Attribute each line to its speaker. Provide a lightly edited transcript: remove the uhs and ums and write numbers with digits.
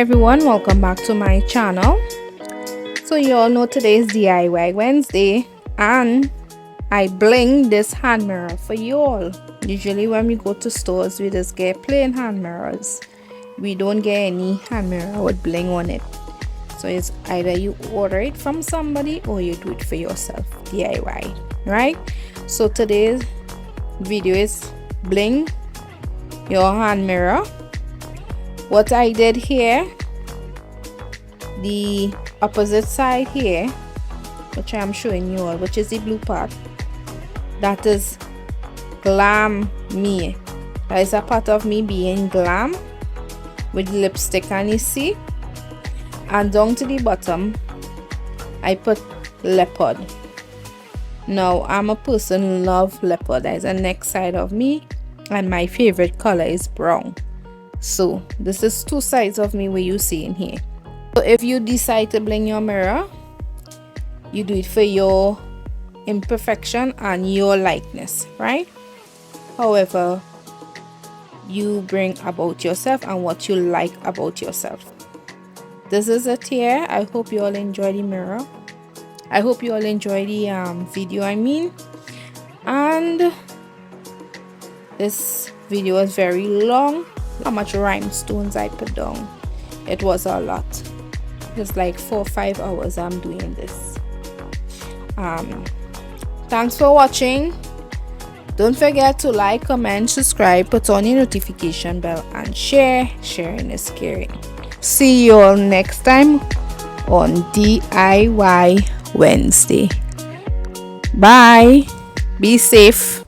Speaker 1: everyone, welcome back to my channel. So you all know today is DIY Wednesday and I bling this hand mirror for you all. Usually when we go to stores we just get plain hand mirrors. We don't get any hand mirror with bling on it. So it's either you order it from somebody or you do it for yourself, DIY, right? So today's video is bling your hand mirror. What I did here, the opposite side here, which I'm showing you all, which is the blue part, that is glam me. That is a part of me being glam with lipstick, and you see, and down to the bottom I put leopard. Now I'm a person who love leopard. That is the next side of me, and my favorite color is brown. So this is two sides of me where you see in here. So if you decide to bling your mirror, you do it for your imperfection and your likeness, right? However you bring about yourself and what you like about yourself. This is it here. I hope you all enjoy the mirror. I hope you all enjoy the video, and this video was very long. How much rhinestones I put down? It was a lot. It's like 4 or 5 hours I'm doing this. Thanks for watching. Don't forget to like, comment, subscribe, put on your notification bell, and share. Sharing is caring. See you all next time on DIY Wednesday. Bye. Be safe.